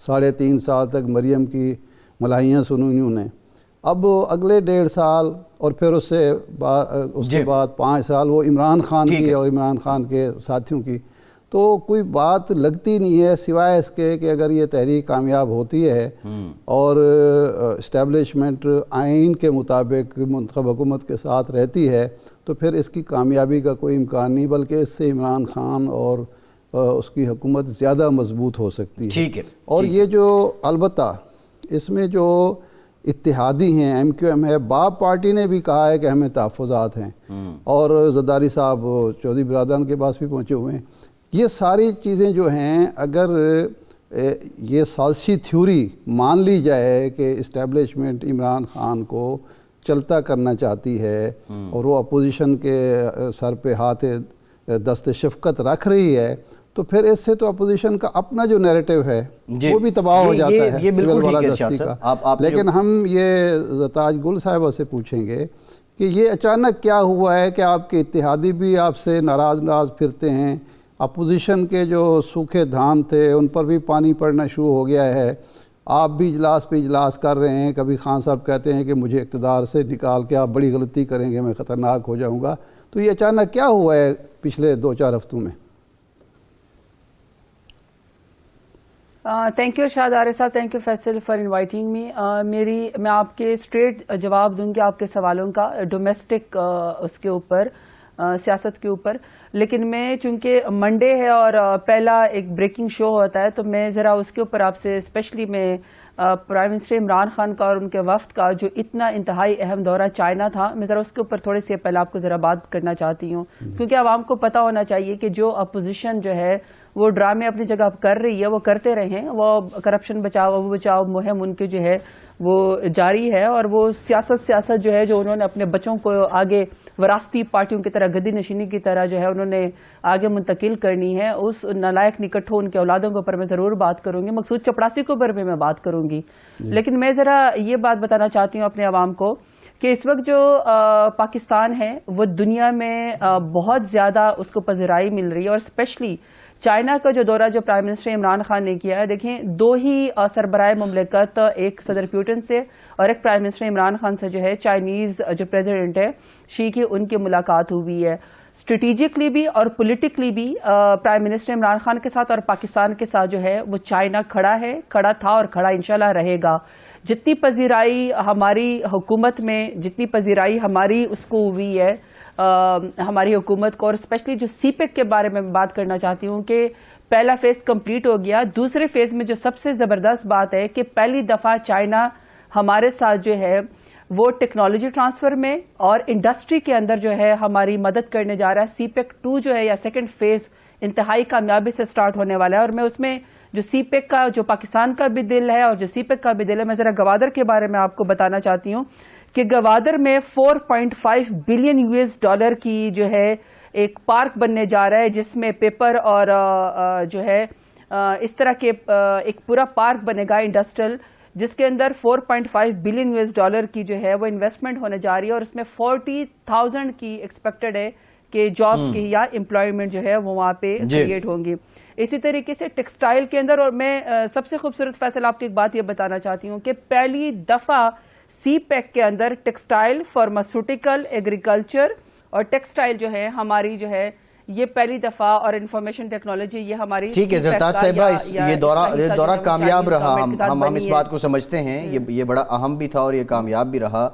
3.5 سال تک مریم کی ملاحیاں سنی انہوں نے. اب اگلے 1.5 سال اور پھر اس کے بعد 5 سال وہ عمران خان کی اور عمران خان کے ساتھیوں کی. تو کوئی بات لگتی نہیں ہے سوائے اس کے کہ اگر یہ تحریک کامیاب ہوتی ہے اور اسٹیبلشمنٹ آئین کے مطابق منتخب حکومت کے ساتھ رہتی ہے تو پھر اس کی کامیابی کا کوئی امکان نہیں، بلکہ اس سے عمران خان اور اس کی حکومت زیادہ مضبوط ہو سکتی ہے. اور یہ جو البتہ اس میں جو اتحادی ہیں ایم کیو ایم ہے، باب پارٹی نے بھی کہا ہے کہ ہمیں تحفظات ہیں، اور زرداری صاحب چودھری برادران کے پاس بھی پہنچے ہوئے ہیں. یہ ساری چیزیں جو ہیں اگر یہ سازشی تھیوری مان لی جائے کہ اسٹیبلشمنٹ عمران خان کو چلتا کرنا چاہتی ہے اور وہ اپوزیشن کے سر پہ ہاتھ دست شفقت رکھ رہی ہے، تو پھر اس سے تو اپوزیشن کا اپنا جو نیریٹو ہے وہ بھی تباہ ہو جاتا ہے سول بالادستی کا. لیکن ہم یہ زرتاج گل صاحبہ سے پوچھیں گے کہ یہ اچانک کیا ہوا ہے کہ آپ کے اتحادی بھی آپ سے ناراض پھرتے ہیں، اپوزیشن کے جو سوکھے دھان تھے ان پر بھی پانی پڑنا شروع ہو گیا ہے، آپ بھی اجلاس پہ اجلاس کر رہے ہیں. کبھی خان صاحب کہتے ہیں کہ مجھے اقتدار سے نکال کے آپ بڑی غلطی کریں گے، میں خطرناک ہو جاؤں گا. تو یہ اچانک کیا ہوا ہے پچھلے 2-4 ہفتوں میں؟ تھینک یو شاہد عارف صاحب، thank you Faisal for inviting me. میں آپ کے اسٹریٹ جواب دوں گی آپ کے سوالوں کا ڈومیسٹک اس کے اوپر، سیاست کے اوپر. لیکن میں چونکہ منڈے ہے اور پہلا ایک بریکنگ شو ہوتا ہے تو میں ذرا اس کے اوپر آپ سے اسپیشلی میں پرائم منسٹر عمران خان کا اور ان کے وفد کا جو اتنا انتہائی اہم دورہ چائنا تھا، میں ذرا اس کے اوپر تھوڑے سے پہلے آپ کو ذرا بات کرنا چاہتی ہوں، کیونکہ عوام کو پتہ ہونا چاہیے کہ جو اپوزیشن جو ہے وہ ڈرامے اپنی جگہ کر رہی ہے وہ کرتے رہیں. وہ کرپشن بچاؤ مہم ان کی جو ہے وہ جاری ہے، اور وہ سیاست جو ہے جو انہوں نے اپنے بچوں کو آگے وراثتی پارٹیوں کی طرح گدی نشینی کی طرح جو ہے انہوں نے آگے منتقل کرنی ہے، اس نالائق نکٹھوں ان کے اولادوں کے اوپر میں ضرور بات کروں گی، مقصود چپڑاسی کے اوپر بھی میں بات کروں گی. لیکن میں ذرا یہ بات بتانا چاہتی ہوں اپنے عوام کو کہ اس وقت جو پاکستان ہے وہ دنیا میں بہت زیادہ اس کو پذیرائی مل رہی ہے، اور اسپیشلی چائنا کا جو دورہ جو پرائم منسٹر عمران خان نے کیا ہے، دیکھیں 2 ہی سربراہ مملکت، ایک صدر پیوٹن سے اور ایک پرائم منسٹر عمران خان سے جو ہے چائنیز جو پریزیڈنٹ ہے شی کی ان کی ملاقات ہوئی ہے. اسٹریٹجکلی بھی اور پولیٹیکلی بھی پرائم منسٹر عمران خان کے ساتھ اور پاکستان کے ساتھ جو ہے وہ چائنا کھڑا تھا اور کھڑا انشاءاللہ رہے گا. جتنی پذیرائی ہماری حکومت میں، جتنی پذیرائی ہماری اس کو ہوئی ہے ہماری حکومت کو، اور اسپیشلی جو سی پیک کے بارے میں بات کرنا چاہتی ہوں کہ پہلا فیز کمپلیٹ ہو گیا. دوسرے فیز میں جو سب سے زبردست بات ہے کہ پہلی دفعہ چائنا ہمارے ساتھ جو ہے وہ ٹیکنالوجی ٹرانسفر میں اور انڈسٹری کے اندر جو ہے ہماری مدد کرنے جا رہا ہے. سی پیک 2 جو ہے یا سیکنڈ فیز انتہائی کامیابی سے سٹارٹ ہونے والا ہے. اور میں اس میں جو سی پیک کا جو پاکستان کا بھی دل ہے اور جو سی پیک کا بھی دل ہے، میں ذرا گوادر کے بارے میں آپ کو بتانا چاہتی ہوں کہ گوادر میں $4.5 بلین کی جو ہے ایک پارک بننے جا رہا ہے، جس میں پیپر اور جو ہے اس طرح کے ایک پورا پارک بنے گا انڈسٹریل، جس کے اندر $4.5 بلین کی جو ہے وہ انویسٹمنٹ ہونے جا رہی ہے، اور اس میں 40,000 کی ایکسپیکٹڈ ہے کہ جابز کی یا امپلائمنٹ جو ہے وہ وہاں پہ کریٹ ہوں گی. اسی طریقے سے ٹیکسٹائل کے اندر، اور میں سب سے خوبصورت فیصل آپ کو ایک بات یہ بتانا چاہتی ہوں کہ پہلی دفعہ سی پیک کے اندر ٹیکسٹائل، فارماسیوٹیکل، ایگریکلچر اور ٹیکسٹائل جو ہے ہماری جو ہے یہ پہلی دفعہ، اور انفارمیشن ٹیکنالوجی یہ ہماری. ٹھیک ہے زرتاج صاحبہ، یہ دورہ کامیاب رہا، ہم اس بات کو سمجھتے ہیں، یہ بڑا اہم بھی تھا اور یہ کامیاب بھی رہا.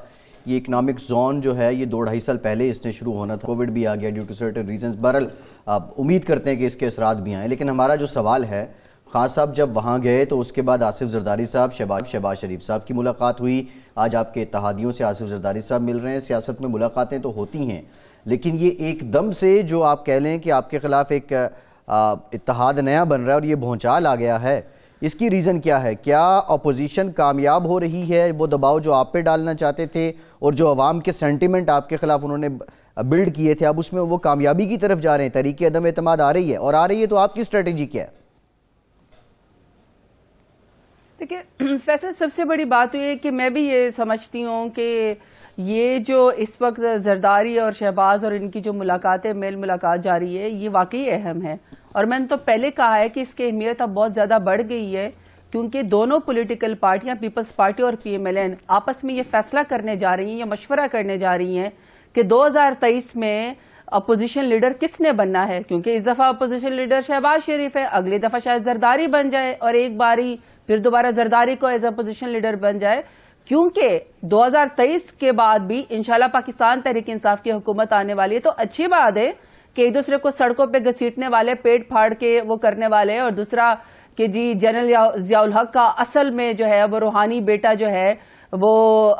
یہ اکنامک زون جو ہے یہ 2-2.5 سال پہلے اس نے شروع ہونا تھا، کووڈ بھی آ گیا ڈیو ٹو سرٹن ریزنز. بہرحال امید کرتے ہیں کہ اس کے اثرات بھی آئیں. لیکن ہمارا جو سوال ہے، خان صاحب جب وہاں گئے تو اس کے بعد آصف زرداری صاحب، شہباز شریف صاحب کی ملاقات ہوئی. آج آپ کے اتحادیوں سے آصف زرداری صاحب مل رہے ہیں. سیاست میں ملاقاتیں تو ہوتی ہیں، لیکن یہ ایک دم سے جو آپ کہہ لیں کہ آپ کے خلاف ایک اتحاد نیا بن رہا ہے اور یہ بھونچال آ گیا ہے، اس کی ریزن کیا ہے؟ کیا اپوزیشن کامیاب ہو رہی ہے؟ وہ دباؤ جو آپ پہ ڈالنا چاہتے تھے اور جو عوام کے سینٹیمنٹ آپ کے خلاف انہوں نے بلڈ کیے تھے، اب اس میں وہ کامیابی کی طرف جا رہے ہیں، تحریک عدم اعتماد آ رہی ہے، اور آ رہی ہے تو آپ کی اسٹریٹجی کیا ہے؟ دیکھیں فیصل، سب سے بڑی بات یہ ہے کہ میں بھی یہ سمجھتی ہوں کہ یہ جو اس وقت زرداری اور شہباز اور ان کی جو ملاقاتیں میل ملاقات جاری ہے یہ واقعی اہم ہے. اور میں نے تو پہلے کہا ہے کہ اس کی اہمیت اب بہت زیادہ بڑھ گئی ہے، کیونکہ دونوں پولیٹیکل پارٹیاں پیپلز پارٹی اور پی ایم ایل این آپس میں یہ فیصلہ کرنے جا رہی ہیں یا مشورہ کرنے جا رہی ہیں کہ 2023 میں اپوزیشن لیڈر کس نے بننا ہے، کیونکہ اس دفعہ اپوزیشن لیڈر شہباز شریف ہے، اگلی دفعہ شاید زرداری بن جائے اور ایک باری پھر دوبارہ زرداری کو ایز اپوزیشن لیڈر بن جائے، کیونکہ 2023 کے بعد بھی انشاءاللہ پاکستان تحریک انصاف کی حکومت آنے والی ہے۔ تو اچھی بات ہے کہ ایک دوسرے کو سڑکوں پہ گھسیٹنے والے، پیٹ پھاڑ کے وہ کرنے والے، اور دوسرا کہ جی جنرل ضیاء الحق کا اصل میں جو ہے وہ روحانی بیٹا جو ہے وہ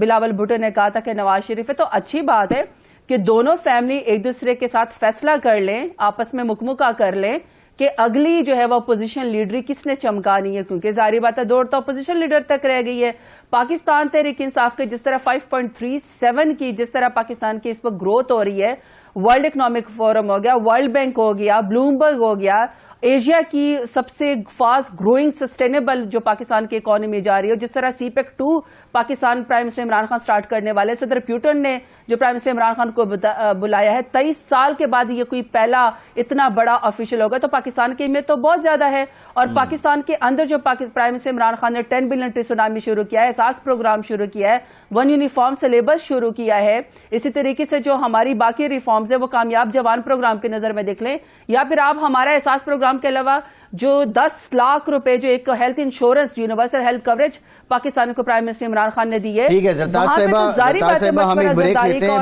بلاول بھٹو نے کہا تھا کہ نواز شریف ہے۔ تو اچھی بات ہے کہ دونوں فیملی ایک دوسرے کے ساتھ فیصلہ کر لیں، آپس میں مکمکہ کر لیں کہ اگلی جو ہے وہ اپوزیشن لیڈری کس نے چمکانی ہے، کیونکہ ظاہری بات ہے دوڑ تو اپوزیشن لیڈر تک رہ گئی ہے۔ پاکستان تحریک انصاف کے جس طرح 5.37 کی جس طرح پاکستان کی اس وقت گروتھ ہو رہی ہے، ورلڈ اکنامک فورم ہو گیا، ورلڈ بینک ہو گیا، بلومبرگ ہو گیا، ایشیا کی سب سے فاسٹ گروئنگ سسٹینیبل جو پاکستان کی اکانومی جا رہی ہے، جس طرح CPEC 2 Pakistan prime minister Imran Khan start کرنے والے، صدر پیوٹن نے جو پرائم منسٹر عمران خان کو بلایا ہے، 23 سال کے بعد یہ کوئی پہلا اتنا بڑا آفیشل ہوگا، تو پاکستان کی اہمیت تو بہت زیادہ ہے۔ اور پاکستان کے اندر جو پرائم منسٹر عمران خان نے 10 بلین ٹریسونامی شروع کیا ہے، احساس پروگرام شروع کیا ہے، 1 یونیفارم سلیبس شروع کیا ہے، اسی طریقے سے جو ہماری باقی ریفارمز ہیں وہ کامیاب جوان پروگرام کے نظر میں دیکھ لیں، یا پھر آپ ہمارا احساس پروگرام کے علاوہ جو 10 لاکھ روپے جو ایک health insurance universal health coverage Pakistan کو پرائم منسٹر عمران خان نے دی ہے۔ ٹھیک ہے زرتاج صاحبہ ہم ایک بریک لیتے ہیں،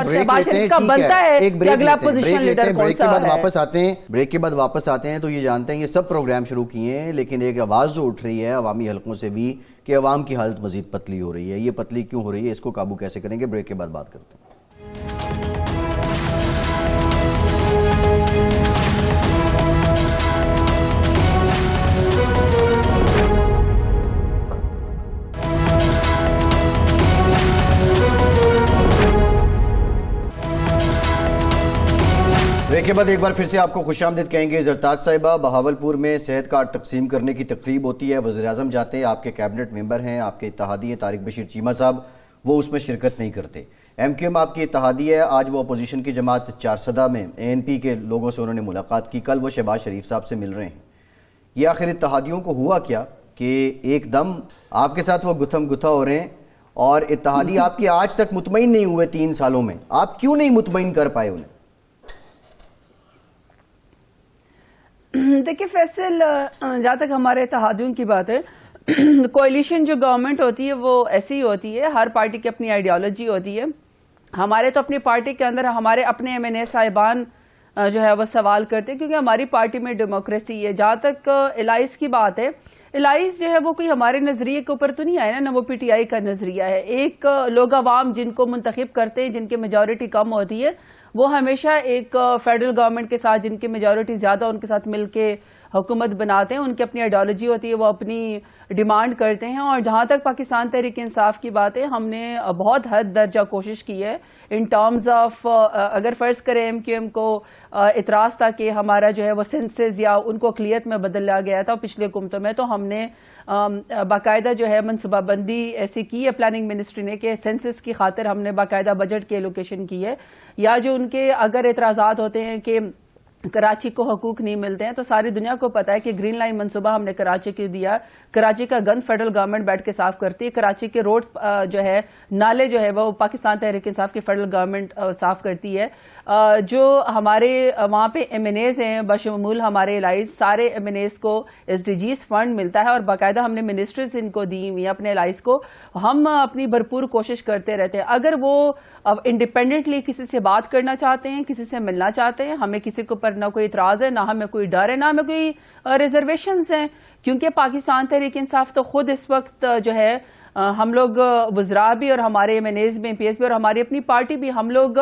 ایک بریک کے بعد واپس آتے ہیں، بریک کے بعد واپس آتے ہیں تو یہ جانتے ہیں یہ سب پروگرام شروع کیے ہیں، لیکن ایک آواز جو اٹھ رہی ہے عوامی حلقوں سے بھی کہ عوام کی حالت مزید پتلی ہو رہی ہے، یہ پتلی کیوں ہو رہی ہے، اس کو قابو کیسے کریں گے؟ بریک کے بعد بات کرتے ہیں۔ بریک کے بعد ایک بار پھر سے آپ کو خوش آمدید کہیں گے۔ زرتاج صاحبہ، بہاولپور میں صحت کارڈ تقسیم کرنے کی تقریب ہوتی ہے، وزیر اعظم جاتے ہیں، آپ کے کیبنٹ ممبر ہیں، آپ کے اتحادی ہیں طارق بشیر چیمہ صاحب، وہ اس میں شرکت نہیں کرتے۔ ایم کیو ایم آپ کی اتحادی ہے، آج وہ اپوزیشن کی جماعت چارسدہ میں اے این پی کے لوگوں سے انہوں نے ملاقات کی، کل وہ شہباز شریف صاحب سے مل رہے ہیں۔ یہ آخر اتحادیوں کو ہوا کیا کہ ایک دم آپ کے ساتھ وہ گتھم گتھا ہو رہے ہیں، اور اتحادی آپ کے آج تک مطمئن نہیں ہوئے 3 سالوں میں؟ آپ کیوں نہیں مطمئن کر پائے انہیں؟ دیکھیں فیصل، جہاں تک ہمارے اتحادیوں کی بات ہے، کوئلیشن جو گورنمنٹ ہوتی ہے وہ ایسی ہوتی ہے، ہر پارٹی کی اپنی آئیڈیالوجی ہوتی ہے۔ ہمارے تو اپنی پارٹی کے اندر ہمارے اپنے ایم این اے صاحبان جو ہے وہ سوال کرتے ہیں، کیونکہ ہماری پارٹی میں ڈیموکریسی ہے۔ جہاں تک الائز کی بات ہے، الائز جو ہے وہ کوئی ہمارے نظریے کے اوپر تو نہیں آیا نا، وہ پی ٹی آئی کا نظریہ ہے۔ ایک لوگ عوام جن کو منتخب کرتے ہیں، جن کی میجورٹی کم ہوتی ہے، وہ ہمیشہ ایک فیڈرل گورنمنٹ کے ساتھ جن کی میجورٹی زیادہ ان کے ساتھ مل کے حکومت بناتے ہیں، ان کی اپنی آئیڈیالوجی ہوتی ہے، وہ اپنی ڈیمانڈ کرتے ہیں۔ اور جہاں تک پاکستان تحریک انصاف کی بات ہے، ہم نے بہت حد درجہ کوشش کی ہے ان ٹرمز آف، اگر فرض کریں ایم کیو ایم کو اعتراض تھا کہ ہمارا جو ہے وہ سینسز یا ان کو اقلیت میں بدل لیا گیا تھا پچھلے حکومتوں میں، تو ہم نے باقاعدہ جو ہے منصوبہ بندی ایسی کی ہے پلاننگ منسٹری نے کہ سینسس کی خاطر ہم نے باقاعدہ بجٹ کی ایلوکیشن کی ہے۔ یا جو ان کے اگر اعتراضات ہوتے ہیں کہ کراچی کو حقوق نہیں ملتے ہیں، تو ساری دنیا کو پتا ہے کہ گرین لائن منصوبہ ہم نے کراچی کو دیا، کراچی کا گند فیڈرل گورنمنٹ بیٹھ کے صاف کرتی ہے، کراچی کے روڈ جو ہے نالے جو ہے وہ پاکستان تحریک انصاف کی فیڈرل گورنمنٹ صاف کرتی ہے۔ جو ہمارے وہاں پہ ایم این ایز ہیں بشمول ہمارے الائز، سارے ایم این ایز کو ایس ڈی جیز فنڈ ملتا ہے، اور باقاعدہ ہم نے منسٹریز ان کو دی ہوئی ہیں اپنے الائز کو۔ ہم اپنی بھرپور کوشش کرتے رہتے ہیں، اگر وہ اب انڈیپینڈنٹلی کسی سے بات کرنا چاہتے ہیں، کسی سے ملنا چاہتے ہیں، ہمیں کسی کے اوپر نہ کوئی اعتراض ہے، نہ ہمیں کوئی ڈر ہے، نہ ہمیں کوئی ریزرویشنز ہیں، کیونکہ پاکستان تحریک انصاف تو خود اس وقت جو ہے ہم لوگ وزراء بھی اور ہمارے ایم این ایز بھی، پی ایس بھی، اور ہماری اپنی پارٹی بھی، ہم لوگ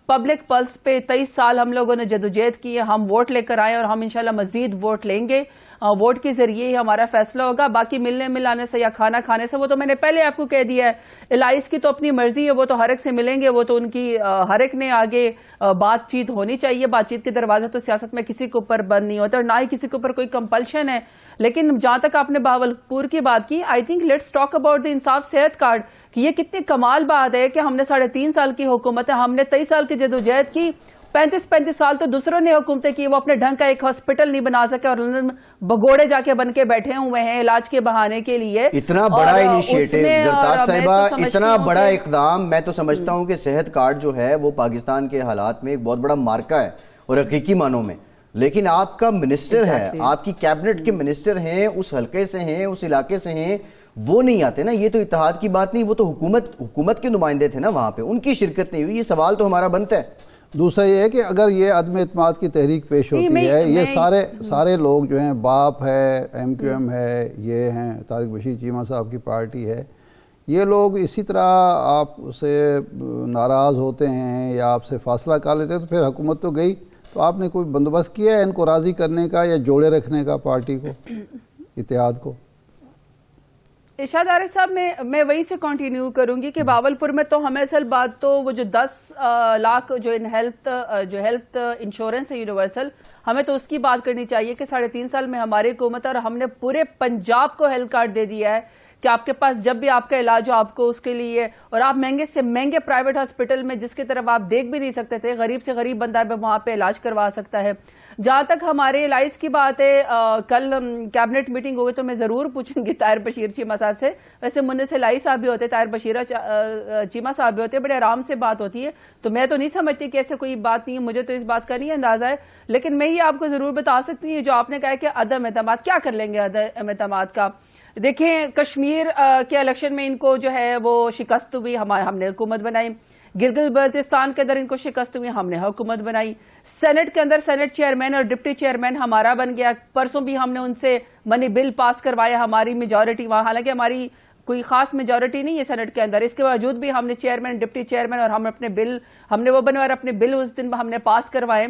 پبلک پلس پہ 23 سال ہم لوگوں نے جدوجہد کی ہے، ہم ووٹ لے کر آئے اور ہم انشاءاللہ مزید ووٹ لیں گے، ووٹ کے ذریعے ہی ہمارا فیصلہ ہوگا۔ باقی ملنے ملانے سے یا کھانا کھانے سے وہ تو میں نے پہلے آپ کو کہہ دیا ہے، الائز کی تو اپنی مرضی ہے، وہ تو ہر ایک سے ملیں گے، وہ تو ان کی ہر ایک نے آگے بات چیت ہونی چاہیے، بات چیت کے دروازے تو سیاست میں کسی کے اوپر بند نہیں ہوتے، اور نہ ہی کسی کے اوپر کوئی کمپلشن ہے۔ لیکن جہاں تک آپ نے بہاولپور کی بات کی، I think let's talk about the انصاف صحت کارڈ، کہ یہ کتنی کمال بات ہے کہ ہم نے 3.5 سال کی حکومت ہے، ہم نے 23 سال کی جدوجہد کی، 35 سال تو دوسروں نے حکومتیں کی, وہ اپنے ڈھنگ کا ایک ہاسپٹل نہیں بنا سکے اور لندن میں بگوڑے جا کے بن کے بیٹھے ہوئے ہیں علاج کے بہانے کے لیے. اتنا بڑا انیشیٹو زرتاج صاحبہ, اتنا بڑا اقدام, میں تو سمجھتا ہوں کہ صحت کارڈ جو ہے وہ پاکستان کے حالات میں ایک بہت بڑا مارکہ ہے اور حقیقی معنوں میں, لیکن آپ کا منسٹر ہے, آپ کی کیبنٹ کے منسٹر ہیں, اس حلقے سے ہیں, اس علاقے سے ہیں, وہ نہیں آتے نا. یہ تو اتحاد کی بات نہیں, وہ تو حکومت کے نمائندے تھے نا وہاں پہ, ان کی شرکت نہیں ہوئی. یہ سوال تو ہمارا بنتا ہے. دوسرا یہ ہے کہ اگر یہ عدم اعتماد کی تحریک پیش ہوتی ہے, یہ سارے لوگ جو ہیں, باپ ہے, ایم کیو ایم ہے, یہ ہیں طارق بشیر چیمہ صاحب کی پارٹی ہے, یہ لوگ اسی طرح آپ سے ناراض ہوتے ہیں یا آپ سے فاصلہ کر لیتے ہیں, تو پھر حکومت تو گئی. تو آپ نے کوئی بندوبست کیا ہے ان کو راضی کرنے کا یا جوڑے رکھنے کا پارٹی کو, اتحاد کو؟ ارشاد عارف صاحب, میں وہیں سے کنٹینیو کروں گی کہ باولپور میں تو ہمیں اصل بات تو وہ جو 10 لاکھ جو ہیلتھ انشورنس ہے یونیورسل, ہمیں تو اس کی بات کرنی چاہیے کہ 3.5 سال میں ہماری حکومت اور ہم نے پورے پنجاب کو ہیلتھ کارڈ دے دیا ہے کہ آپ کے پاس جب بھی آپ کا علاج ہو آپ کو اس کے لیے, اور آپ مہنگے سے مہنگے پرائیویٹ ہاسپٹل میں جس کی طرف آپ دیکھ بھی نہیں سکتے تھے, غریب سے غریب بندہ وہاں پہ علاج کروا سکتا ہے. جہاں تک ہمارے الائز کی بات ہے, کل کیبنٹ میٹنگ ہوگی تو میں ضرور پوچھوں گی طاہر بشیر چیمہ صاحب سے. ویسے منس الہی صاحب بھی ہوتے, طاہر بشیر چیمہ صاحب بھی ہوتے, بڑے آرام سے بات ہوتی ہے, تو میں تو نہیں سمجھتی کہ ایسے کوئی بات نہیں ہے, مجھے تو اس بات کا نہیں اندازہ ہے. لیکن میں یہ آپ کو ضرور بتا سکتی ہوں جو آپ نے کہا کہ عدم اعتماد, کیا کر لیں گے عدم اعتماد کا. دیکھیں کشمیر کے الیکشن میں ان کو جو ہے وہ شکست ہوئی, ہم نے حکومت بنائی. گلگت بلتستان کے اندر ان کو شکست ہوئی, ہم نے حکومت بنائی. سینٹ کے اندر سینٹ چیئرمین اور ڈپٹی چیئرمین ہمارا بن گیا. پرسوں بھی ہم نے ان سے منی بل پاس کروایا, ہماری میجورٹی وہاں, حالانکہ ہماری کوئی خاص میجورٹی نہیں ہے سینٹ کے اندر, اس کے باوجود بھی ہم نے چیئرمین ڈپٹی چیئرمین اور ہم نے وہ بنوائے, اپنے بل اس دن ہم نے پاس کروائے.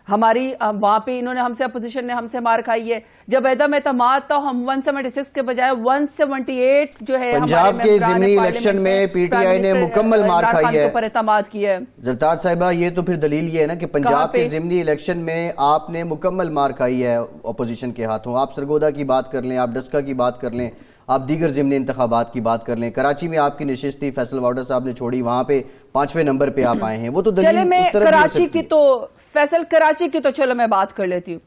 ہماری وہاں پہ انہوں نے اپوزیشن نے ہم سے مار کھائی ہے. جب عدم اعتماد تھا ہم 176 کے بجائے 178 جو ہے پنجاب کے ضمنی الیکشن میں پی ٹی آئی نے مکمل مار کھائی ہے, پر اعتماد کیا ہے. زرتاج صاحبہ یہ تو پھر دلیل یہ ہے نا کہ پنجاب کے ضمنی الیکشن میں آپ نے مکمل مار کھائی ہے اپوزیشن کے ہاتھوں. آپ سرگودا کی بات کر لیں, آپ ڈسکا کی بات کر لیں, آپ دیگر ضمنی انتخابات کی بات کر لیں, کراچی میں آپ کی نشست تھی, فیصل واؤڈر صاحب نے چھوڑی, وہاں پہ 5ویں نمبر پہ آپ آئے ہیں. وہ تو دلیل اس طرح کراچی کی تو فیصل کراچی کی تو چلو میں بات کر لیتی ہوں,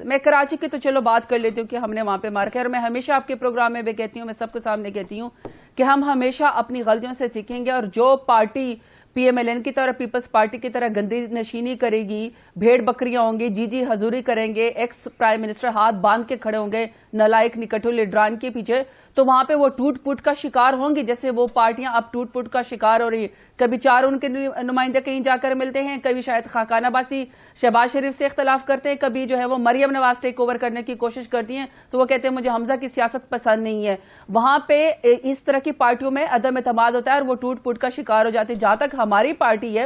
میں کراچی کی تو چلو بات کر لیتی ہوں کہ ہم نے وہاں پہ مار کیا. اور میں ہمیشہ آپ کے پروگرام میں بھی کہتی ہوں, میں سب کے سامنے کہتی ہوں کہ ہم ہمیشہ اپنی غلطیوں سے سیکھیں گے, اور جو party P M L N کی طرح پیپلز پارٹی کی طرح گندی نشینی کرے گی, بھیڑ بکریاں ہوں گی, جی حضوری کریں گے, ایکس پرائم منسٹر ہاتھ باندھ کے کھڑے ہوں گے نالائق نکٹو لیڈران کے پیچھے, تو وہاں پہ وہ ٹوٹ پوٹ کا شکار ہوں گی جیسے وہ پارٹیاں اب ٹوٹ پوٹ کا شکار ہو رہی. کبھی 4 ان کے نمائندے کہیں جا کر ملتے ہیں, کبھی شاید خاقانہ باسی شہباز شریف سے اختلاف کرتے ہیں, کبھی جو ہے وہ مریم نواز ٹیک اوور کرنے کی کوشش کرتی ہیں, تو وہ کہتے ہیں مجھے حمزہ کی سیاست پسند نہیں ہے. وہاں پہ اس طرح کی پارٹیوں میں عدم اعتماد ہوتا ہے اور وہ ٹوٹ پوٹ کا شکار ہو جاتے ہیں. جہاں تک ہماری پارٹی ہے,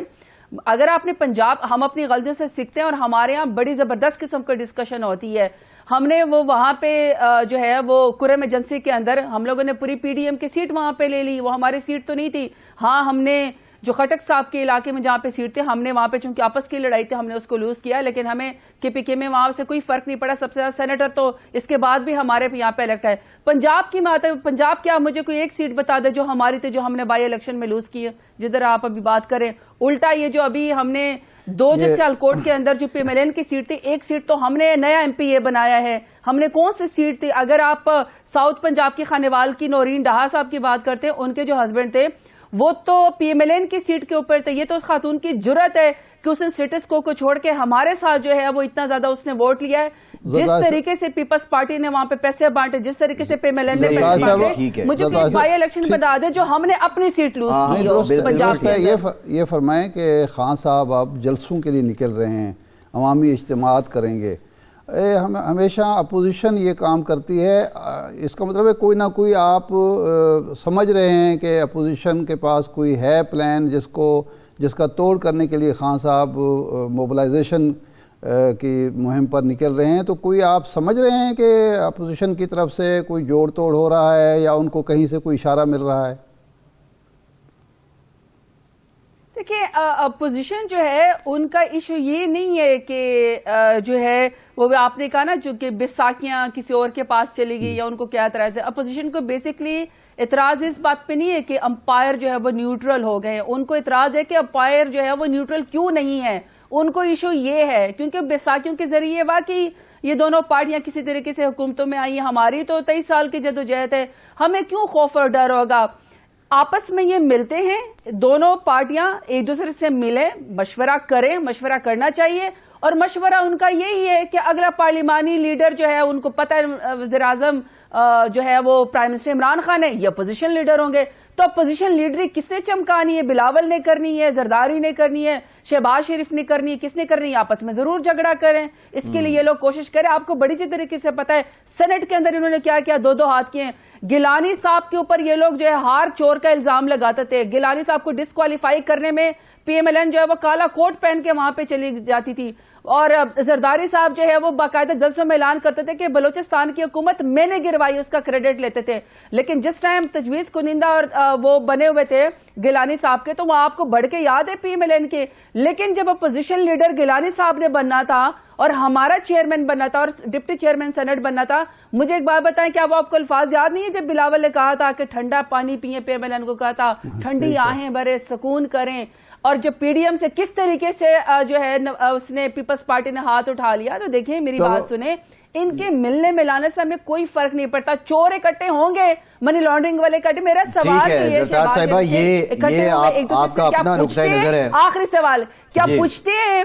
اگر آپ نے پنجاب, ہم اپنی غلطیوں سے سیکھتے ہیں اور ہمارے ہاں بڑی زبردست قسم کی ڈسکشن ہوتی ہے. ہم نے وہ وہاں پہ جو ہے وہ کرم ایجنسی کے اندر ہم لوگوں نے پوری پی ڈی ایم کی سیٹ وہاں پہ لے لی, وہ ہماری سیٹ تو نہیں تھی. ہاں ہم نے جو خٹک صاحب کے علاقے میں جہاں پہ سیٹ تھے, ہم نے وہاں پہ چونکہ آپس کی لڑائی تھی ہم نے اس کو لوز کیا, لیکن ہمیں کے پی کے میں وہاں سے کوئی فرق نہیں پڑا. سب سے زیادہ سینیٹر تو اس کے بعد بھی ہمارے یہاں پہ الیکٹ ہے. پنجاب کی بات ہے, پنجاب کیا مجھے کوئی ایک سیٹ بتا دے جو ہماری تھی, جو ہم نے بائی الیکشن میں لوز کی ہے, جدھر آپ ابھی بات کریں. الٹا یہ جو ابھی ہم نے 2 جو سیالکوٹ کے اندر جو پی ایم ایل این کی سیٹ تھی, ایک سیٹ تو ہم نے نیا ایم پی اے بنایا ہے. ہم نے کون سی سیٹ تھی, اگر آپ ساؤتھ پنجاب کی خانیوال کی نورین ڈہا صاحب کی بات کرتے ہیں, ان کے جو ہسبینڈ تھے وہ تو پی ایم ایل این کی سیٹ کے اوپر تھے. یہ تو اس خاتون کی جرت ہے کہ اس نے اسٹیٹس کو چھوڑ کے ہمارے ساتھ جو ہے وہ اتنا زیادہ اس نے ووٹ لیا ہے. جس طریقے سے پیپلز پارٹی نے وہاں پہ پیسے بانٹے, جس طریقے سے پی ایم ایل این نے پیسے بانٹے, مجھے کوئی بائی الیکشن بتا دے جو ہم نے اپنی سیٹ لوز کی پنجاب کے اندر. یہ فرمائیں کہ خان صاحب اب جلسوں کے لیے نکل رہے ہیں, عوامی اجتماعات کریں گے. ہمیشہ اپوزیشن یہ کام کرتی ہے, اس کا مطلب ہے کوئی نہ کوئی آپ سمجھ رہے ہیں کہ اپوزیشن کے پاس کوئی ہے پلان جس کا توڑ کرنے کے لیے خان صاحب موبلائزیشن کی مہم پر نکل رہے ہیں. تو کوئی آپ سمجھ رہے ہیں کہ اپوزیشن کی طرف سے کوئی جوڑ توڑ ہو رہا ہے یا ان کو کہیں سے کوئی اشارہ مل رہا ہے؟ دیکھیں اپوزیشن جو ہے ان کا ایشو یہ نہیں ہے کہ جو ہے وہ آپ نے کہا نا جو کہ بیساکیاں کسی اور کے پاس چلی گئی یا ان کو کیا اعتراض ہے. اپوزیشن کو بیسکلی اعتراض اس بات پہ نہیں ہے کہ امپائر جو ہے وہ نیوٹرل ہو گئے ہیں. ان کو اعتراض ہے کہ امپائر جو ہے وہ نیوٹرل کیوں نہیں ہے. ان کو ایشو یہ ہے کیونکہ بیساکھیوں کے ذریعے واقعی یہ دونوں پارٹیاں کسی طریقے سے حکومتوں میں آئی ہیں. ہماری تو 23 سال کی جدوجہد ہے, ہمیں کیوں خوف اور ڈر ہوگا؟ آپس میں یہ ملتے ہیں, دونوں پارٹیاں ایک دوسرے سے ملیں, مشورہ کریں, مشورہ کرنا چاہیے. اور مشورہ ان کا یہی ہے کہ اگلا پارلیمانی لیڈر جو ہے, ان کو پتہ ہے وزیر اعظم جو ہے وہ پرائم منسٹر عمران خان ہے, یہ اپوزیشن لیڈر ہوں گے. تو اپوزیشن لیڈری کس نے چمکانی ہے؟ بلاول نے کرنی ہے, زرداری نے کرنی ہے, شہباز شریف نے کرنی ہے, کس نے کرنی ہے؟ آپس میں ضرور جھگڑا کریں, اس کے لیے یہ لوگ کوشش کریں. آپ کو بڑی اچھی طریقے سے پتہ ہے سینٹ کے اندر انہوں نے کیا کیا, دو ہاتھ کیے ہیں. گیلانی صاحب کے اوپر یہ لوگ جو ہے ہار چور کا الزام لگاتے تھے. گیلانی صاحب کو ڈسکوالیفائی کرنے میں پی ایم ایل این جو ہے وہ کالا کوٹ پہن کے وہاں پہ چلی جاتی تھی. اور زرداری صاحب جو ہے وہ باقاعدہ جلسوں میں اعلان کرتے تھے کہ بلوچستان کی حکومت میں نے گروائی, اس کا کریڈٹ لیتے تھے. لیکن جس ٹائم تجویز کنندہ اور وہ بنے ہوئے تھے گیلانی صاحب کے, تو وہ آپ کو بڑھ کے یاد ہے پی ایم ایل این کے. لیکن جب اپوزیشن لیڈر گیلانی صاحب نے بننا تھا اور ہمارا چیئرمین بننا تھا اور ڈپٹی چیئرمین سینٹ بننا تھا, مجھے ایک بات بتائیں, کیا وہ آپ کو الفاظ یاد نہیں ہے جب بلاول نے کہا تھا کہ ٹھنڈا پانی پیئیں؟ پی ایم ایل این کو کہا تھا ٹھنڈی آہیں بھرے سکون کریں. اور جب پی ڈی ایم سے کس طریقے سے جو ہے اس نے پیپلز پارٹی نے ہاتھ اٹھا لیا. تو دیکھیں میری بات سنیں, ان کے ملنے ملانے سے ہمیں کوئی فرق نہیں پڑتا. چور اکٹھے ہوں گے, منی لانڈرنگ والے اکٹھے. میرا سوال یہ صاحبہ, یہ آپ کا اپنا نقطہ نظر ہے. آخری سوال, کیا پوچھتے ہیں؟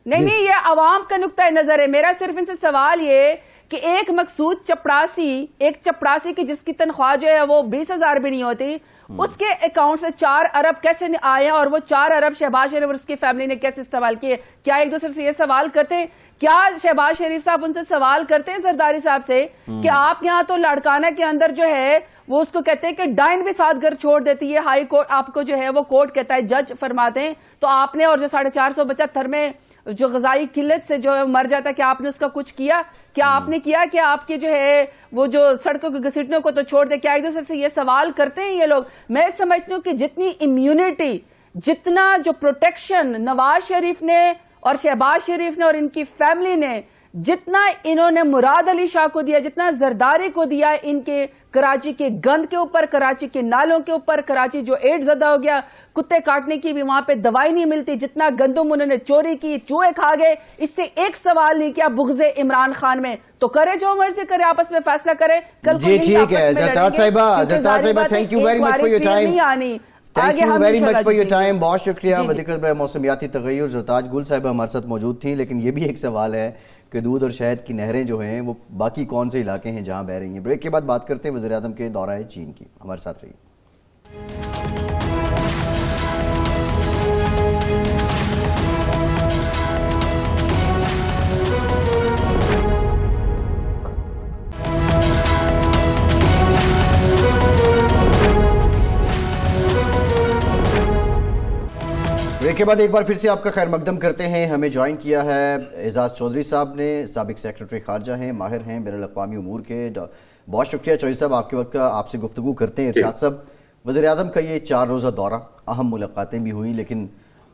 نہیں, یہ عوام کا نقطہ نظر ہے. میرا صرف ان سے سوال یہ کہ ایک مقصود چپڑاسی کی جس کی تنخواہ جو ہے وہ 20,000 بھی نہیں ہوتی, اس کے اکاؤنٹ سے 4 ارب کیسے آئے اور وہ 4 ارب شہباز شریف اور اس کی فیملی نے کیسے استعمال کیے؟ کیا ایک دوسرے سے یہ سوال کرتے ہیں؟ کیا شہباز شریف صاحب ان سے سوال کرتے ہیں زرداری صاحب سے کہ آپ یہاں تو لاڑکانہ کے اندر جو ہے وہ اس کو کہتے ہیں کہ ڈائن بھی ساتھ گھر چھوڑ دیتی ہے, ہائی کورٹ آپ کو جو ہے وہ کورٹ کہتا ہے, جج فرماتے ہیں, تو آپ نے, اور جو 450 بچہ تھر میں جو غذائی قلت سے جو مر جاتا ہے, کیا آپ نے اس کا کچھ کیا؟ کیا آپ نے کیا کہ آپ کے جو ہے وہ جو سڑکوں کے گھسیٹنے کو تو چھوڑ دے؟ کیا ایک دوسرے سے یہ سوال کرتے ہیں یہ لوگ؟ میں سمجھتی ہوں کہ جتنی امیونٹی, جتنا جو پروٹیکشن نواز شریف نے اور شہباز شریف نے اور ان کی فیملی نے, جتنا انہوں نے مراد علی شاہ کو دیا, جتنا زرداری کو دیا ان کے کراچی کے گند کے اوپر, کراچی کے نالوں کے اوپر, کراچی جو ایڈ زدہ ہو گیا, کتے کاٹنے کی بھی وہاں پہ دوائی نہیں ملتی, جتنا گندم انہوں نے چوری کی, چوہے کھا گئے, اس سے ایک سوال نہیں کیا بغض عمران خان میں. تو کرے جو مرضی کرے, آپس میں فیصلہ کرے. کل جی ٹھیک ہے زرتاج صاحبہ, thank you very much for your time. Thank you very much for your time, بہت شکریہ. مدیکر برائے موسمیاتی تغیر زرتاج گل صاحبہ ہمارے ساتھ موجود تھیں. لیکن یہ بھی ایک سوال ہے کہ دودھ اور شہد کی نہریں جو ہیں وہ باقی کون سے علاقے ہیں جہاں بہہ رہی ہیں؟ بریک کے بعد بات کرتے ہیں وزیر اعظم کے دورہ چین کی. ہمارے ساتھ رہیے. بریک کے بعد ایک بار پھر سے آپ کا خیر مقدم کرتے ہیں. ہمیں جوائن کیا ہے اعزاز چودھری صاحب نے, سابق سیکرٹری خارجہ ہیں, ماہر ہیں بین الاقوامی امور کے. بہت شکریہ چودھری صاحب آپ کے وقت کا. آپ سے گفتگو کرتے ہیں. ارشاد صاحب, وزیر اعظم کا یہ 4 روزہ دورہ, اہم ملاقاتیں بھی ہوئیں, لیکن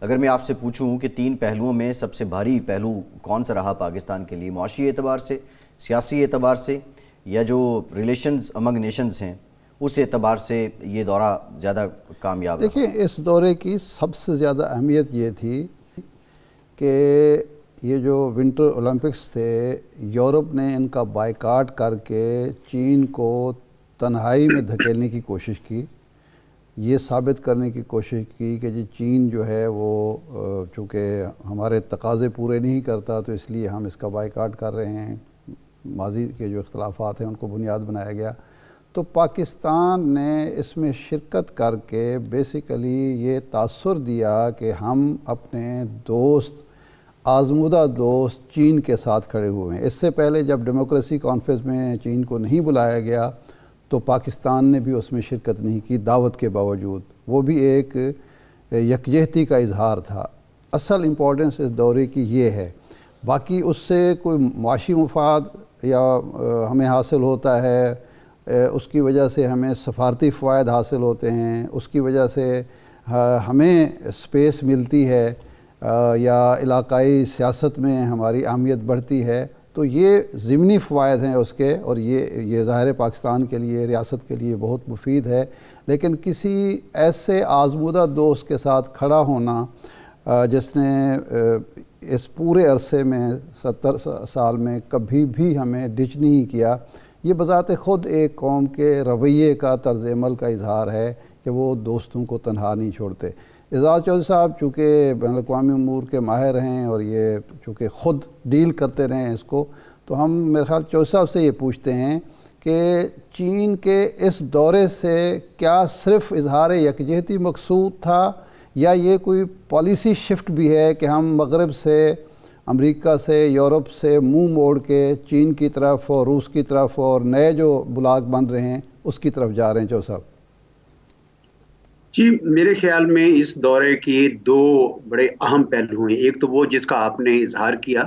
اگر میں آپ سے پوچھوں کہ 3 پہلوؤں میں سب سے بھاری پہلو کون سا رہا پاکستان کے لیے, معاشی اعتبار سے, سیاسی اعتبار سے, یا جو ریلیشنز امنگ نیشنز ہیں اس اعتبار سے یہ دورہ زیادہ کامیاب؟ دیکھیں, اس دورے کی سب سے زیادہ اہمیت یہ تھی کہ یہ جو ونٹر اولمپکس تھے, یورپ نے ان کا بائیکاٹ کر کے چین کو تنہائی میں دھکیلنے کی کوشش کی. یہ ثابت کرنے کی کوشش کی کہ جی چین جو ہے وہ چونکہ ہمارے تقاضے پورے نہیں کرتا تو اس لیے ہم اس کا بائیکاٹ کر رہے ہیں. ماضی کے جو اختلافات ہیں ان کو بنیاد بنایا گیا. تو پاکستان نے اس میں شرکت کر کے بیسیکلی یہ تاثر دیا کہ ہم اپنے دوست, آزمودہ دوست چین کے ساتھ کھڑے ہوئے ہیں. اس سے پہلے جب ڈیموکریسی کانفرنس میں چین کو نہیں بلایا گیا تو پاکستان نے بھی اس میں شرکت نہیں کی دعوت کے باوجود. وہ بھی ایک یکجہتی کا اظہار تھا. اصل امپورٹنس اس دورے کی یہ ہے. باقی اس سے کوئی معاشی مفاد یا ہمیں حاصل ہوتا ہے, اس کی وجہ سے ہمیں سفارتی فوائد حاصل ہوتے ہیں, اس کی وجہ سے ہمیں اسپیس ملتی ہے یا علاقائی سیاست میں ہماری اہمیت بڑھتی ہے, تو یہ ضمنی فوائد ہیں اس کے, اور یہ ظاہر پاکستان کے لیے, ریاست کے لیے بہت مفید ہے. لیکن کسی ایسے آزمودہ دوست کے ساتھ کھڑا ہونا جس نے اس پورے عرصے میں 70 سال میں کبھی بھی ہمیں ڈچ نہیں کیا. یہ بذات خود ایک قوم کے رویے کا طرز عمل کا اظہار ہے کہ وہ دوستوں کو تنہا نہیں چھوڑتے. اعزاز چودھری صاحب چونکہ بین الاقوامی امور کے ماہر ہیں اور یہ چونکہ خود ڈیل کرتے رہے ہیں اس کو، تو ہم میرے خیال چودھری صاحب سے یہ پوچھتے ہیں کہ چین کے اس دورے سے کیا صرف اظہار یکجہتی مقصود تھا، یا یہ کوئی پالیسی شفٹ بھی ہے کہ ہم مغرب سے، امریکہ سے، یورپ سے منہ موڑ کے چین کی طرف اور روس کی طرف اور نئے جو بلاک بن رہے ہیں اس کی طرف جا رہے ہیں؟ چودھری صاحب جی، میرے خیال میں اس دورے کے دو بڑے اہم پہلو ہیں. ایک تو وہ جس کا آپ نے اظہار کیا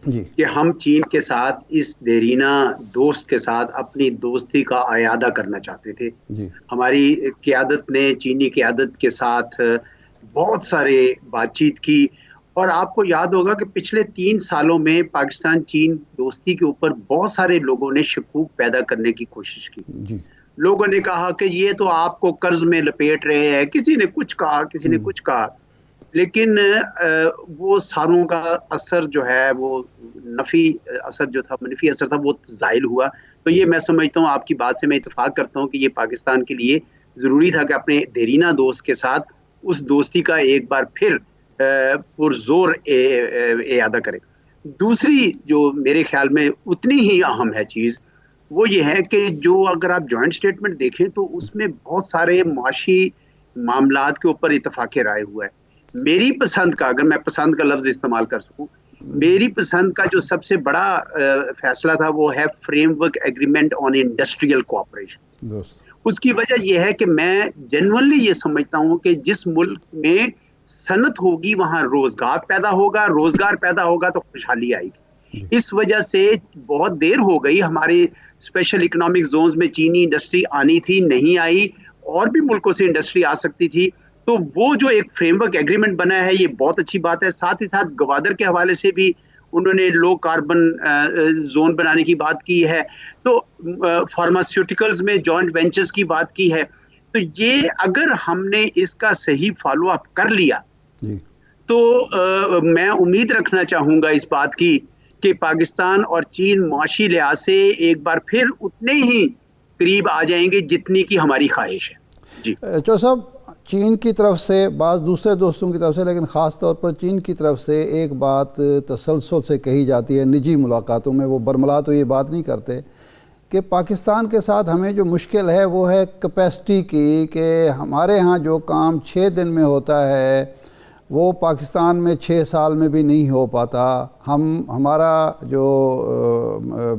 جی کہ ہم چین کے ساتھ اس دیرینہ دوست کے ساتھ اپنی دوستی کا اعادہ کرنا چاہتے تھے. جی ہماری قیادت نے چینی قیادت کے ساتھ بہت سارے بات چیت کی، اور آپ کو یاد ہوگا کہ پچھلے 3 سالوں میں پاکستان چین دوستی کے اوپر بہت سارے لوگوں نے شکوک پیدا کرنے کی کوشش کی. جی لوگوں نے کہا کہ یہ تو آپ کو قرض میں لپیٹ رہے ہیں، کسی نے کچھ کہا، کسی نے کچھ کہا، لیکن وہ ساروں کا اثر جو ہے وہ نفی اثر جو تھا، منفی اثر تھا، وہ زائل ہوا. تو یہ میں سمجھتا ہوں، آپ کی بات سے میں اتفاق کرتا ہوں کہ یہ پاکستان کے لیے ضروری تھا کہ اپنے دیرینہ دوست کے ساتھ اس دوستی کا ایک بار پھر پرزور اعادہ کرے. دوسری جو میرے خیال میں اتنی ہی اہم ہے چیز، وہ یہ ہے کہ جو اگر آپ جوائنٹ سٹیٹمنٹ دیکھیں تو اس میں بہت سارے معاشی معاملات کے اوپر اتفاق رائے ہوا ہے. میری پسند کا، اگر میں پسند کا لفظ استعمال کر سکوں، میری پسند کا جو سب سے بڑا فیصلہ تھا وہ ہے frame work agreement on industrial cooperation. دوست اس کی وجہ یہ ہے کہ میں جنورلی یہ سمجھتا ہوں کہ جس ملک میں صنعت ہوگی وہاں روزگار پیدا ہوگا، روزگار پیدا ہوگا تو خوشحالی آئے گی. اس وجہ سے بہت دیر ہو گئی، ہمارے اسپیشل اکنامک زونز میں چینی انڈسٹری آنی تھی، نہیں آئی، اور بھی ملکوں سے انڈسٹری آ سکتی تھی. تو وہ جو ایک فریم ورک ایگریمنٹ بنا ہے یہ بہت اچھی بات ہے. ساتھ ہی ساتھ گوادر کے حوالے سے بھی انہوں نے لو کاربن زون بنانے کی بات کی ہے. تو فارماسیوٹیکلز میں جوائنٹ وینچرز کی بات کی ہے. تو یہ اگر ہم نے اس کا صحیح فالو اپ کر لیا جی تو میں امید رکھنا چاہوں گا اس بات کی کہ پاکستان اور چین معاشی لحاظ سے ایک بار پھر اتنے ہی قریب آ جائیں گے جتنی کی ہماری خواہش ہے. جی چودھری صاحب، چین کی طرف سے، بعض دوسرے دوستوں کی طرف سے، لیکن خاص طور پر چین کی طرف سے ایک بات تسلسل سے کہی جاتی ہے نجی ملاقاتوں میں، وہ برملا تو یہ بات نہیں کرتے، کہ پاکستان کے ساتھ ہمیں جو مشکل ہے وہ ہے کیپیسٹی کی، کہ ہمارے ہاں جو کام 6 دن میں ہوتا ہے وہ پاکستان میں 6 سال میں بھی نہیں ہو پاتا. ہمارا جو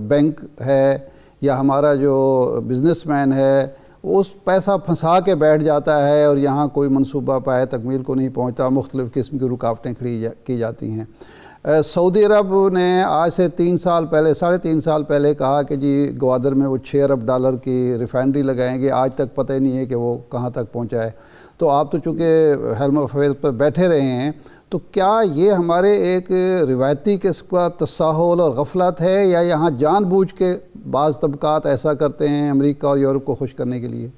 بینک ہے یا ہمارا جو بزنس مین ہے وہ اس پیسہ پھنسا کے بیٹھ جاتا ہے اور یہاں کوئی منصوبہ پائے تکمیل کو نہیں پہنچتا، مختلف قسم کی رکاوٹیں کھڑی کی جاتی ہیں. سعودی عرب نے آج سے 3 سال پہلے، 3.5 سال پہلے کہا کہ جی گوادر میں وہ $6 ارب کی ریفائنری لگائیں گے. آج تک پتہ ہی نہیں ہے کہ وہ کہاں تک پہنچا ہے. تو آپ تو چونکہ ہیلم آف افیئرز پر بیٹھے رہے ہیں، تو کیا یہ ہمارے ایک روایتی قسم کا تساہل اور غفلت ہے، یا یہاں جان بوجھ کے بعض طبقات ایسا کرتے ہیں امریکہ اور یورپ کو خوش کرنے کے لیے؟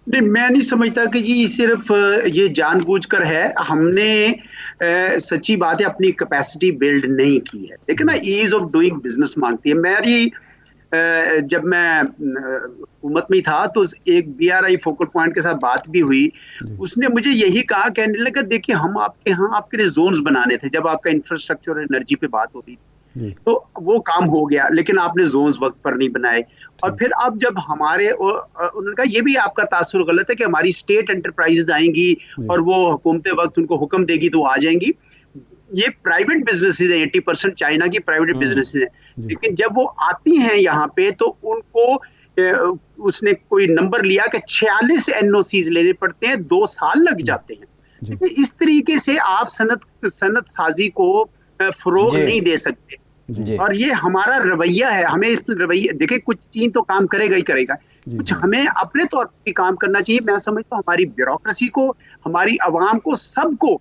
نہیں، میں نہیں سمجھتا کہ جی صرف یہ جان بوجھ کر ہے. ہم نے سچی بات ہے اپنی کیپیسٹی بلڈ نہیں کی ہے. لیکن نا ایز آف ڈوئنگ بزنس مانگتی ہے. میری جب میں حکومت میں تھا تو ایک BRI فوکل پوائنٹ کے ساتھ بات بھی ہوئی. اس نے مجھے یہی کہا، کہنے لگا دیکھیں ہم آپ کے ہاں آپ کے لیے زونز بنانے تھے جب آپ کا انفراسٹرکچر اور انرجی پہ بات ہوتی تھی، تو وہ کام ہو گیا، لیکن آپ نے زونز وقت پر نہیں بنائے. اور پھر اب جب ہمارے انہوں نے کہا یہ بھی آپ کا تاثر غلط ہے کہ ہماری اسٹیٹ انٹرپرائز آئیں گی اور وہ حکومت وقت ان کو حکم دے گی تو آ جائیں گی. یہ پرائیویٹ بزنسز ہیں، 80% چائنا کی پرائیویٹ بزنسز ہیں. لیکن جب وہ آتی ہیں یہاں پہ تو ان کو اس نے کوئی نمبر لیا کہ 46 NOCs لینے پڑتے ہیں، 2 سال لگ جاتے ہیں. اس طریقے سے آپ صنعت سازی کو فروغ نہیں دے سکتے. اور یہ ہمارا رویہ ہے. ہمیں اس رویہ دیکھیں، کچھ چین تو کام کرے گا ہی کرے گا، کچھ ہمیں اپنے طور پر کام کرنا چاہیے. میں سمجھتا ہوں ہماری بیوروکریسی کو، ہماری عوام کو، سب کو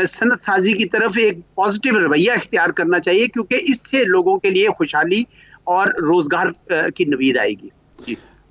صنعت سازی کی طرف ایک پازیٹیو رویہ اختیار کرنا چاہیے، کیونکہ اس سے لوگوں کے لیے خوشحالی اور روزگار کی نوید آئے گی. جی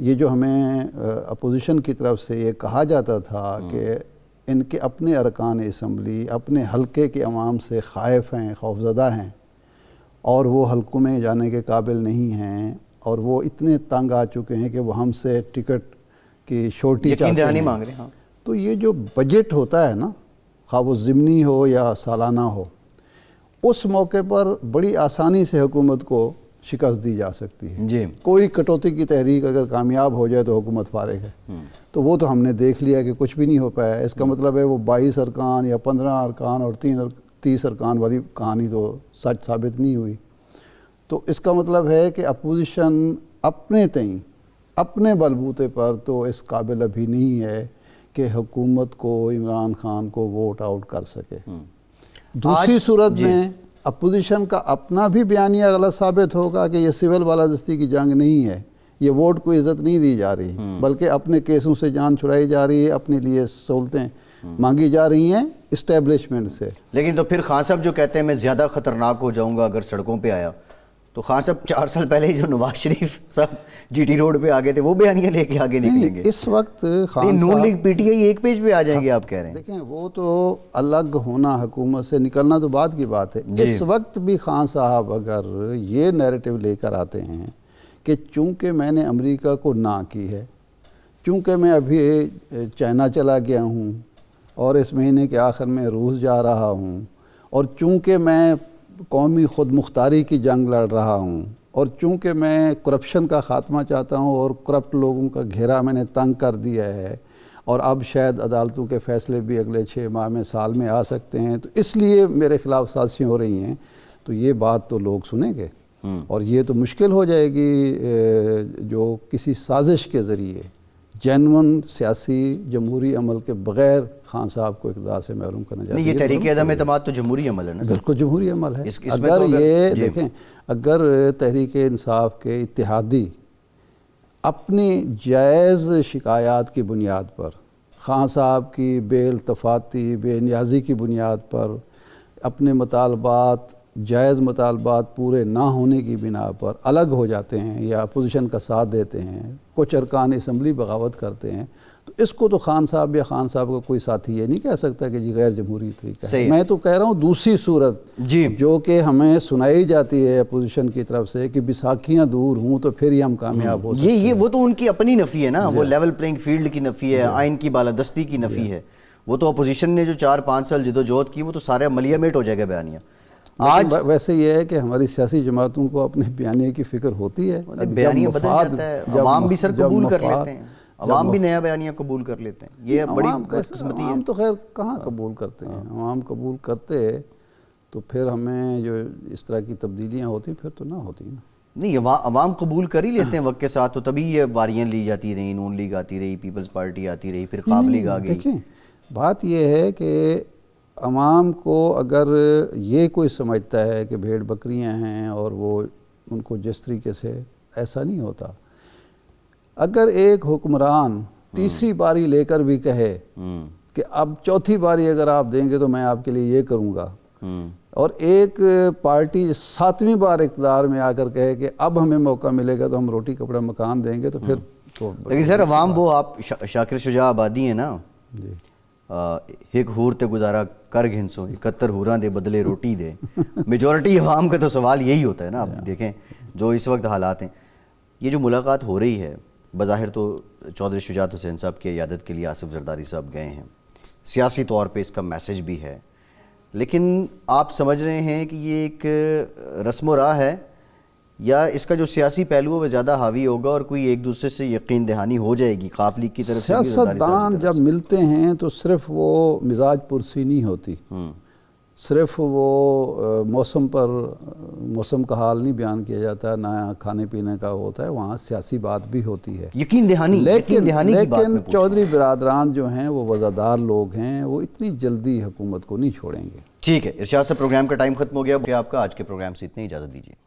یہ جو ہمیں اپوزیشن کی طرف سے یہ کہا جاتا تھا کہ ان کے اپنے ارکان اسمبلی اپنے حلقے کے عوام سے خائف ہیں، خوفزدہ ہیں، اور وہ حلقوں میں جانے کے قابل نہیں ہیں، اور وہ اتنے تنگ آ چکے ہیں کہ وہ ہم سے ٹکٹ کی شورٹی چاہتے ہیں، مانگ رہے ہیں۔ تو یہ جو بجٹ ہوتا ہے نا، خواہ وہ ضمنی ہو یا سالانہ ہو، اس موقع پر بڑی آسانی سے حکومت کو شکست دی جا سکتی ہے۔ جی، کوئی کٹوتی کی تحریک اگر کامیاب ہو جائے تو حکومت فارغ ہے، تو وہ تو ہم نے دیکھ لیا کہ کچھ بھی نہیں ہو پایا۔ اس کا مطلب ہے وہ 22 ارکان یا 15 ارکان اور 30 ارکان والی کہانی تو سچ ثابت نہیں ہوئی۔ تو اس کا مطلب ہے کہ اپوزیشن اپنے تئیں اپنے بلبوتے پر تو اس قابل ابھی نہیں ہے کہ حکومت کو، عمران خان کو ووٹ آؤٹ کر سکے۔ دوسری صورت میں اپوزیشن کا اپنا بھی بیانیہ غلط ثابت ہوگا کہ یہ سول بالادستی کی جنگ نہیں ہے، یہ ووٹ کو عزت نہیں دی جا رہی، بلکہ اپنے کیسوں سے جان چھڑائی جا رہی ہے، اپنے لیے سہولتیں مانگی جا رہی ہیں اسٹیبلشمنٹ سے۔ لیکن تو پھر خان صاحب جو کہتے ہیں میں زیادہ خطرناک ہو جاؤں گا اگر سڑکوں پہ آیا، تو خان صاحب 4 سال پہلے ہی جو نواز شریف صاحب جی ٹی روڈ پہ آگے تھے وہ بیانیہ لے کے آگے نکلیں گے؟ اس وقت خان نون لیگ پی ٹی آئی ایک پیج پہ آ جائیں گے آپ کہہ رہے ہیں؟ دیکھیں وہ تو الگ ہونا، حکومت سے نکلنا تو بعد کی بات ہے۔ اس وقت بھی خان صاحب اگر یہ نیریٹو لے کر آتے ہیں کہ چونکہ میں نے امریکہ کو نہ کی ہے، چونکہ میں ابھی چائنا چلا گیا ہوں اور اس مہینے کے آخر میں روس جا رہا ہوں، اور چونکہ میں قومی خود مختاری کی جنگ لڑ رہا ہوں، اور چونکہ میں کرپشن کا خاتمہ چاہتا ہوں اور کرپٹ لوگوں کا گھیرا میں نے تنگ کر دیا ہے، اور اب شاید عدالتوں کے فیصلے بھی اگلے 6 ماہ میں، سال میں آ سکتے ہیں، تو اس لیے میرے خلاف سازشیں ہو رہی ہیں، تو یہ بات تو لوگ سنیں گے، اور یہ تو مشکل ہو جائے گی جو کسی سازش کے ذریعے جینون سیاسی جمہوری عمل کے بغیر خان صاحب کو اقتدار سے محروم کرنا چاہتے ہیں۔ نہیں، یہ تحریک عدم اعتماد تو جمہوری عمل ہے نا؟ بالکل جمہوری عمل ہے۔ اس میں اگر تو یہ دیکھیں، اگر تحریک انصاف کے اتحادی اپنی جائز شکایات کی بنیاد پر، خان صاحب کی بے التفاتی، بے نیازی کی بنیاد پر، اپنے مطالبات، جائز مطالبات پورے نہ ہونے کی بنا پر الگ ہو جاتے ہیں یا اپوزیشن کا ساتھ دیتے ہیں، کچھ ارکان اسمبلی بغاوت کرتے ہیں، تو اس کو تو خان صاحب یا خان صاحب کا کوئی ساتھی یہ نہیں کہہ سکتا کہ جی غیر جمہوری طریقہ ہے۔ میں تو کہہ رہا ہوں دوسری صورت جو کہ ہمیں سنائی جاتی ہے اپوزیشن کی طرف سے کہ بیساکھیاں دور ہوں تو پھر ہی ہم کامیاب ہو سکتے ہیں۔ یہ وہ تو ان کی اپنی نفی ہے نا، وہ لیول پلینگ فیلڈ کی نفی ہے، آئین کی بالادستی کی نفی ہے۔ وہ تو اپوزیشن نے جو 4-5 سال جدوجہد کی وہ تو سارے عملیہ میٹ ہو جائے گا بیانیہ۔ آج ویسے یہ ہے کہ ہماری سیاسی جماعتوں کو اپنے بیانیے کی فکر ہوتی ہے، بیانیہ بدل جاتا ہے، عوام بھی سر قبول کر لیتے ہیں، عوام بھی نیا بیانیہ قبول کر لیتے ہیں، یہ بڑی بدقسمتی ہے۔ عوام تو خیر کہاں قبول کرتے ہیں، عوام قبول کرتے تو پھر ہمیں جو اس طرح کی تبدیلیاں ہوتی پھر تو نہ ہوتی نا۔ نہیں، عوام قبول کر ہی لیتے ہیں وقت کے ساتھ، تو تبھی یہ واریاں لی جاتی رہی، نون لیگ آتی رہی، پیپلز پارٹی آتی رہی، پھر خواب لیگ آ گئی۔ دیکھیں بات یہ ہے کہ عوام کو اگر یہ کوئی سمجھتا ہے کہ بھیڑ بکریاں ہیں اور وہ ان کو جس طریقے سے، ایسا نہیں ہوتا۔ اگر ایک حکمران تیسری باری لے کر بھی کہے کہ اب چوتھی باری اگر آپ دیں گے تو میں آپ کے لیے یہ کروں گا، اور ایک پارٹی 7ویں بار اقتدار میں آ کر کہے کہ اب ہمیں موقع ملے گا تو ہم روٹی کپڑا مکان دیں گے، تو پھر تو لیکن سر عوام وہ آپ شاکر شجاع آبادی ہیں نا، ایک ہور تے گزارا کر گھنسو 71 ہوراں دے بدلے روٹی دے، میجورٹی عوام کا تو سوال یہی ہوتا ہے نا۔ آپ دیکھیں جو اس وقت حالات ہیں، یہ جو ملاقات ہو رہی ہے، بظاہر تو چودھری شجاعت حسین صاحب کی عیادت کے لیے آصف زرداری صاحب گئے ہیں، سیاسی طور پہ اس کا میسج بھی ہے، لیکن آپ سمجھ رہے ہیں کہ یہ ایک رسم و راہ ہے یا اس کا جو سیاسی پہلو ہے وہ زیادہ حاوی ہوگا اور کوئی ایک دوسرے سے یقین دہانی ہو جائے گی قاف لیگ کی طرف سے؟ سیاستدان جب ملتے ہیں تو صرف وہ مزاج پرسی نہیں ہوتی، صرف وہ موسم پر موسم کا حال نہیں بیان کیا جاتا، نہ کھانے پینے کا ہوتا ہے، وہاں سیاسی بات بھی ہوتی ہے، یقین دہانی۔ لیکن چودھری برادران جو ہیں وہ وزادار لوگ ہیں، وہ اتنی جلدی حکومت کو نہیں چھوڑیں گے۔ ٹھیک ہے ارشاد صاحب، پروگرام کا ٹائم ختم ہو گیا، آپ کا آج کے پروگرام سے اتنی اجازت دیجیے۔